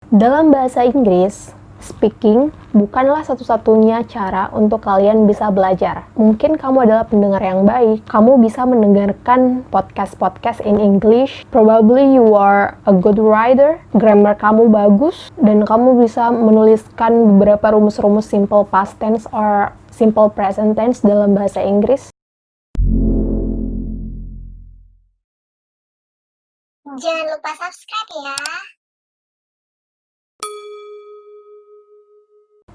Dalam bahasa Inggris, speaking bukanlah satu-satunya cara untuk kalian bisa belajar. Mungkin kamu adalah pendengar yang baik, kamu bisa mendengarkan podcast-podcast in English, probably you are a good writer, grammar kamu bagus, dan kamu bisa menuliskan beberapa rumus-rumus simple past tense or simple present tense dalam bahasa Inggris. Jangan lupa subscribe ya.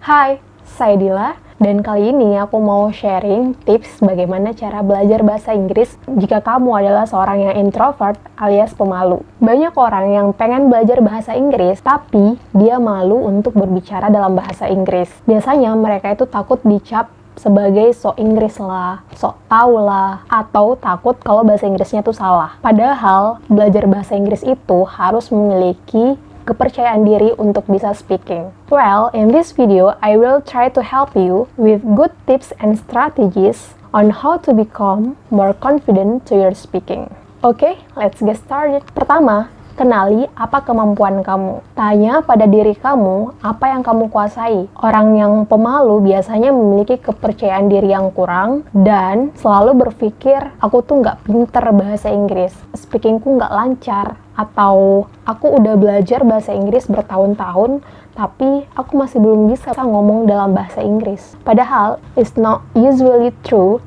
Hai, saya Dila, dan kali ini aku mau sharing tips bagaimana cara belajar bahasa Inggris jika kamu adalah seorang yang introvert alias pemalu. Banyak orang yang pengen belajar bahasa Inggris, tapi dia malu untuk berbicara dalam bahasa Inggris. Biasanya mereka itu takut dicap sebagai sok Inggris lah, sok tahu lah, atau takut kalau bahasa Inggrisnya tuh salah. Padahal, belajar bahasa Inggris itu harus memiliki kepercayaan diri untuk bisa speaking. Well, in this video, I will try to help you with good tips and strategies on how to become more confident to your speaking. Okay, let's get started. Pertama, kenali apa kemampuan kamu. Tanya pada diri kamu apa yang kamu kuasai. Orang yang pemalu biasanya memiliki kepercayaan diri yang kurang dan selalu berpikir, aku tuh nggak pinter bahasa Inggris, speakingku nggak lancar, atau aku udah belajar bahasa Inggris bertahun-tahun, tapi aku masih belum bisa ngomong dalam bahasa Inggris. Padahal, it's not usually true.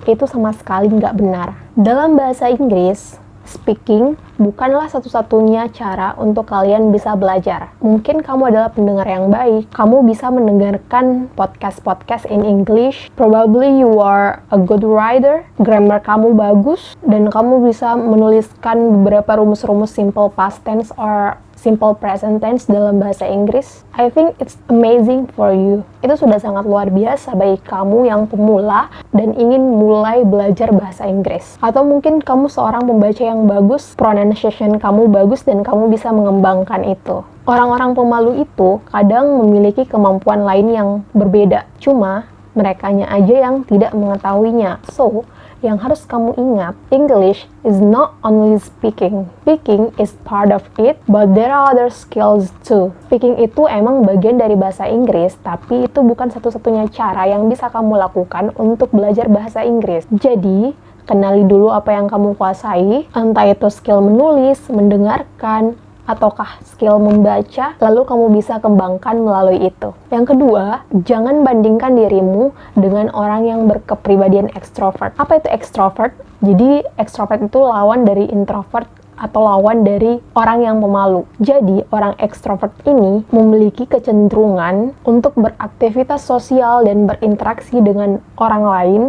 Itu sama sekali nggak benar. Dalam bahasa Inggris, speaking bukanlah satu-satunya cara untuk kalian bisa belajar. Mungkin kamu adalah pendengar yang baik, kamu bisa mendengarkan podcast-podcast in English, probably you are a good writer, grammar kamu bagus, dan kamu bisa menuliskan beberapa rumus-rumus simple past tense or simple present tense dalam bahasa Inggris. I think it's amazing for you. Itu sudah sangat luar biasa bagi kamu yang pemula dan ingin mulai belajar bahasa Inggris. Atau mungkin kamu seorang pembaca yang bagus, pronunciation kamu bagus dan kamu bisa mengembangkan itu. Orang-orang pemalu itu kadang memiliki kemampuan lain yang berbeda. Cuma merekanya aja yang tidak mengetahuinya. So, yang harus kamu ingat, English is not only speaking. Speaking is part of it, but there are other skills too. Speaking itu emang bagian dari bahasa Inggris, tapi itu bukan satu-satunya cara yang bisa kamu lakukan untuk belajar bahasa Inggris. Jadi, kenali dulu apa yang kamu kuasai, entah itu skill menulis, mendengarkan, ataukah skill membaca, lalu kamu bisa kembangkan melalui itu. Yang kedua, jangan bandingkan dirimu dengan orang yang berkepribadian ekstrovert. Apa itu ekstrovert? Jadi, ekstrovert itu lawan dari introvert atau lawan dari orang yang pemalu. Jadi, orang ekstrovert ini memiliki kecenderungan untuk beraktivitas sosial dan berinteraksi dengan orang lain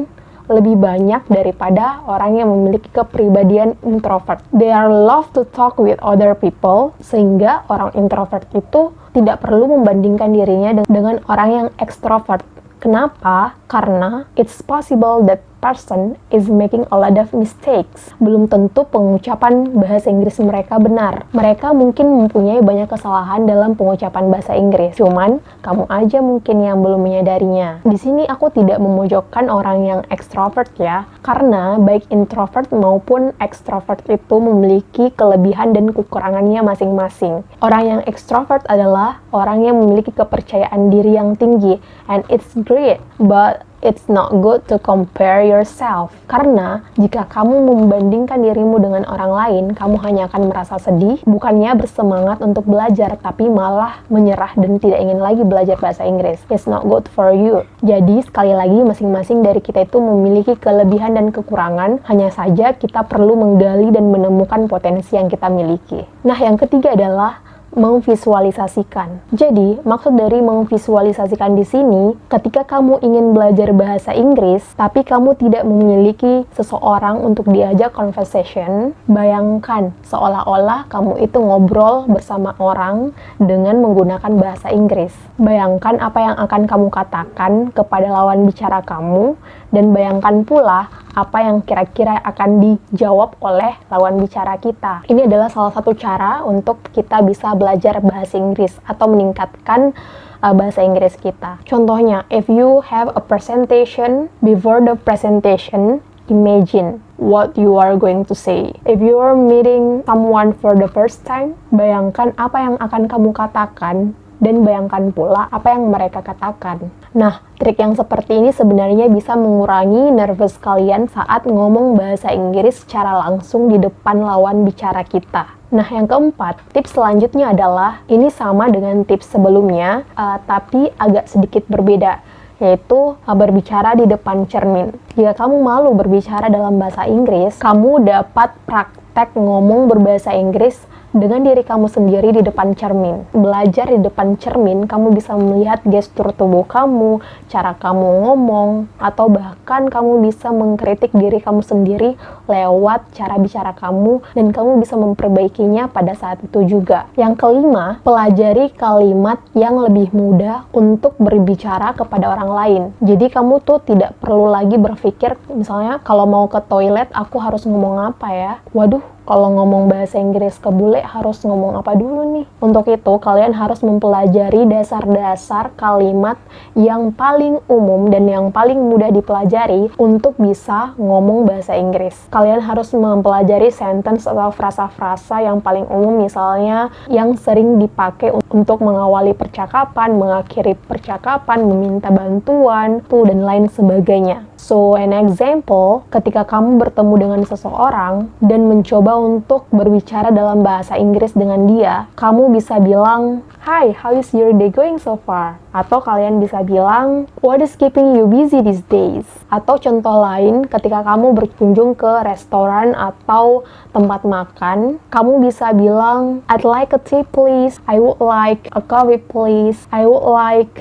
lebih banyak daripada orang yang memiliki kepribadian introvert. They are love to talk with other people, sehingga orang introvert itu tidak perlu membandingkan dirinya dengan orang yang extrovert. Kenapa? Karena it's possible that person is making a lot of mistakes. Belum tentu pengucapan bahasa Inggris mereka benar. Mereka mungkin mempunyai banyak kesalahan dalam pengucapan bahasa Inggris. Cuman, kamu aja mungkin yang belum menyadarinya. Di sini aku tidak memojokkan orang yang extrovert ya, karena baik introvert maupun extrovert itu memiliki kelebihan dan kekurangannya masing-masing. Orang yang extrovert adalah orang yang memiliki kepercayaan diri yang tinggi, and it's great, but it's not good to compare yourself. Karena jika kamu membandingkan dirimu dengan orang lain, kamu hanya akan merasa sedih, bukannya bersemangat untuk belajar, tapi malah menyerah dan tidak ingin lagi belajar bahasa Inggris. It's not good for you. Jadi, sekali lagi, masing-masing dari kita itu memiliki kelebihan dan kekurangan, hanya saja kita perlu menggali dan menemukan potensi yang kita miliki. Nah, yang ketiga adalah memvisualisasikan. Jadi, maksud dari memvisualisasikan di sini, ketika kamu ingin belajar bahasa Inggris, tapi kamu tidak memiliki seseorang untuk diajak conversation, bayangkan seolah-olah kamu itu ngobrol bersama orang dengan menggunakan bahasa Inggris. Bayangkan apa yang akan kamu katakan kepada lawan bicara kamu, dan bayangkan pula apa yang kira-kira akan dijawab oleh lawan bicara kita. Ini adalah salah satu cara untuk kita bisa belajar bahasa Inggris atau meningkatkan bahasa Inggris kita. Contohnya, if you have a presentation, before the presentation, Imagine what you are going to say. If you are meeting someone for the first time, bayangkan apa yang akan kamu katakan dan bayangkan pula apa yang mereka katakan. Nah, trik yang seperti ini sebenarnya bisa mengurangi nervous kalian saat ngomong bahasa Inggris secara langsung di depan lawan bicara kita. Nah, yang keempat, tips selanjutnya adalah, ini sama dengan tips sebelumnya, tapi agak sedikit berbeda, yaitu berbicara di depan cermin. Jika kamu malu berbicara dalam bahasa Inggris, kamu dapat praktek ngomong berbahasa Inggris dengan diri kamu sendiri di depan cermin. Belajar di depan cermin, kamu bisa melihat gestur tubuh kamu, cara kamu ngomong, atau bahkan kamu bisa mengkritik diri kamu sendiri lewat cara bicara kamu, dan kamu bisa memperbaikinya pada saat itu juga. Yang kelima, pelajari kalimat yang lebih mudah untuk berbicara kepada orang lain. Jadi kamu tuh tidak perlu lagi berpikir, misalnya kalau mau ke toilet, aku harus ngomong apa ya? Waduh, kalau ngomong bahasa Inggris ke bule harus ngomong apa dulu nih? Untuk itu, kalian harus mempelajari dasar-dasar kalimat yang paling umum dan yang paling mudah dipelajari untuk bisa ngomong bahasa Inggris. Kalian harus mempelajari sentence atau frasa-frasa yang paling umum, misalnya yang sering dipakai untuk mengawali percakapan, mengakhiri percakapan, meminta bantuan, dan lain sebagainya. So, an example, ketika kamu bertemu dengan seseorang dan mencoba untuk berbicara dalam bahasa Inggris dengan dia, kamu bisa bilang, "Hi, how is your day going so far?" Atau kalian bisa bilang, "What is keeping you busy these days?" Atau contoh lain, ketika kamu berkunjung ke restoran atau tempat makan, kamu bisa bilang, "I'd like a tea please, I would like a coffee please, I would like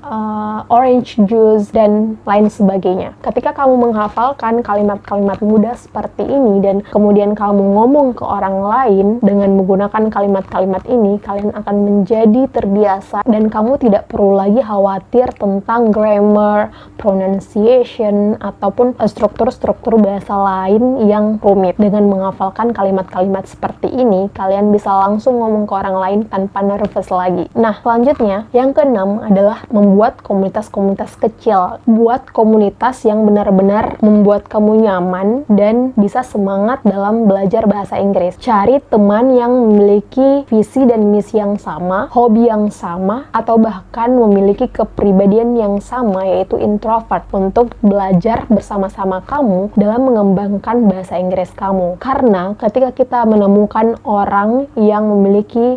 orange juice," dan lain sebagainya. Ketika kamu menghafalkan kalimat-kalimat mudah seperti ini dan kemudian kamu ngomong ke orang lain dengan menggunakan kalimat-kalimat ini, kalian akan menjadi terbiasa dan kamu tidak perlu lagi khawatir tentang grammar, pronunciation, ataupun struktur-struktur bahasa lain yang rumit. Dengan menghafalkan kalimat-kalimat seperti ini, kalian bisa langsung ngomong ke orang lain tanpa nervous lagi. Nah, selanjutnya, yang keenam adalah membuat komunitas-komunitas kecil. Buat komunitas yang benar-benar membuat kamu nyaman dan bisa semangat dalam belajar bahasa Inggris. Cari teman yang memiliki visi dan misi yang sama, hobi yang sama, atau bahkan memiliki kepribadian yang sama, yaitu introvert, untuk belajar bersama-sama kamu dalam mengembangkan bahasa Inggris kamu. Karena ketika kita menemukan orang yang memiliki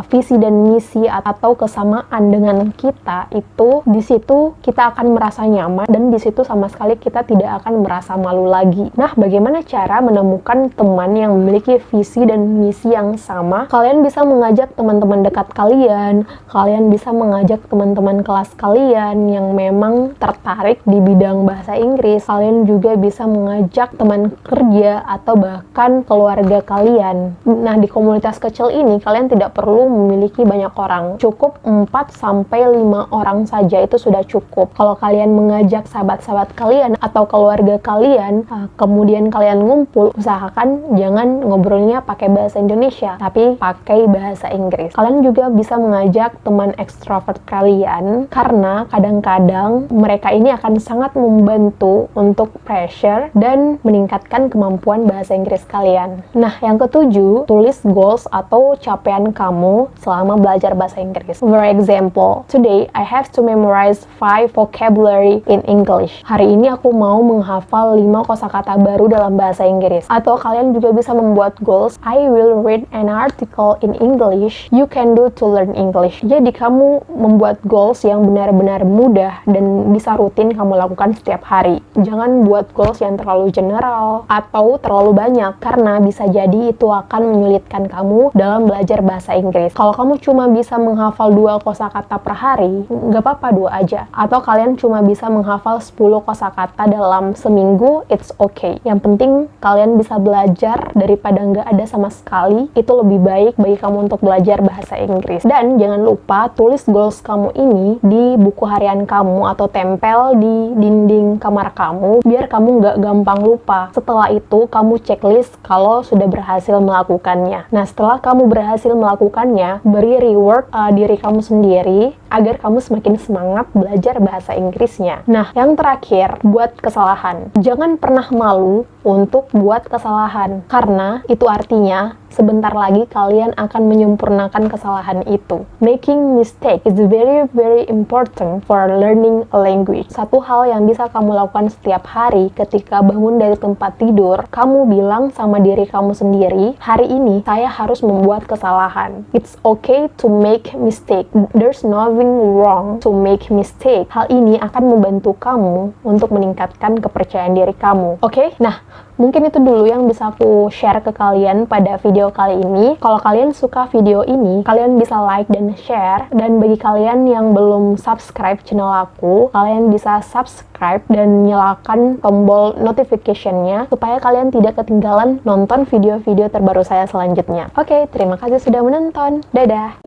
visi dan misi atau kesamaan dengan kita, itu di situ kita akan merasa nyaman dan di situ sama sekali kita tidak akan merasa malu lagi. Nah, bagaimana cara menemukan teman yang memiliki visi dan misi yang sama? Kalian bisa mengajak teman-teman dekat kalian, kalian bisa mengajak teman-teman kelas kalian yang memang tertarik di bidang bahasa Inggris. Kalian juga bisa mengajak teman kerja atau bahkan keluarga kalian. Nah, di komunitas kecil ini kalian tidak perlu memiliki banyak orang. Cukup 4-5 orang saja itu sudah cukup. Kalau kalian mengajak sahabat-sahabat kalian atau keluarga kalian, kemudian kalian ngumpul, usahakan jangan ngobrolnya pakai bahasa Indonesia, tapi pakai bahasa Inggris. Kalian juga bisa mengajak teman ekstrovert kalian, karena kadang-kadang mereka ini akan sangat membantu untuk pressure dan meningkatkan kemampuan bahasa Inggris kalian. Nah, yang ketujuh, tulis goals atau capaian kamu selama belajar bahasa Inggris. For example, today I have to memorize 5 vocabulary in English. Hari ini aku mau menghafal 5 kosakata baru dalam bahasa Inggris. Atau kalian juga bisa membuat goals, I will read an article in English you can do to learn English. Jadi kamu membuat goals yang benar-benar mudah dan bisa rutin kamu lakukan setiap hari. Jangan buat goals yang terlalu general atau terlalu banyak, karena bisa jadi itu akan menyulitkan kamu dalam belajar bahasa Inggris. Kalau kamu cuma bisa menghafal 2 kosakata per hari, nggak apa-apa 2 aja. Atau kalian cuma bisa menghafal 10 kosakata dalam seminggu, it's okay. Yang penting kalian bisa belajar daripada nggak ada sama sekali. Itu lebih baik bagi kamu untuk belajar bahasa Inggris. Dan jangan jangan lupa tulis goals kamu ini di buku harian kamu atau tempel di dinding kamar kamu biar kamu nggak gampang lupa. Setelah itu kamu checklist kalau sudah berhasil melakukannya. Nah, setelah kamu berhasil melakukannya, beri reward diri kamu sendiri agar kamu semakin semangat belajar bahasa Inggrisnya. Nah, yang terakhir, buat kesalahan. Jangan pernah malu untuk buat kesalahan, karena itu artinya sebentar lagi kalian akan menyempurnakan kesalahan itu. Making mistake is very important for learning a language. Satu hal yang bisa kamu lakukan setiap hari ketika bangun dari tempat tidur, kamu bilang sama diri kamu sendiri, hari ini saya harus membuat kesalahan. It's okay to make mistake. There's nothing wrong to make mistake. Hal ini akan membantu kamu untuk meningkatkan kepercayaan diri kamu. Oke? Nah, mungkin itu dulu yang bisa aku share ke kalian pada video kali ini. Kalau kalian suka video ini, kalian bisa like dan share. Dan bagi kalian yang belum subscribe channel aku, kalian bisa subscribe dan nyalakan tombol notification-nya supaya kalian tidak ketinggalan nonton video-video terbaru saya selanjutnya. Oke, terima kasih sudah menonton. Dadah!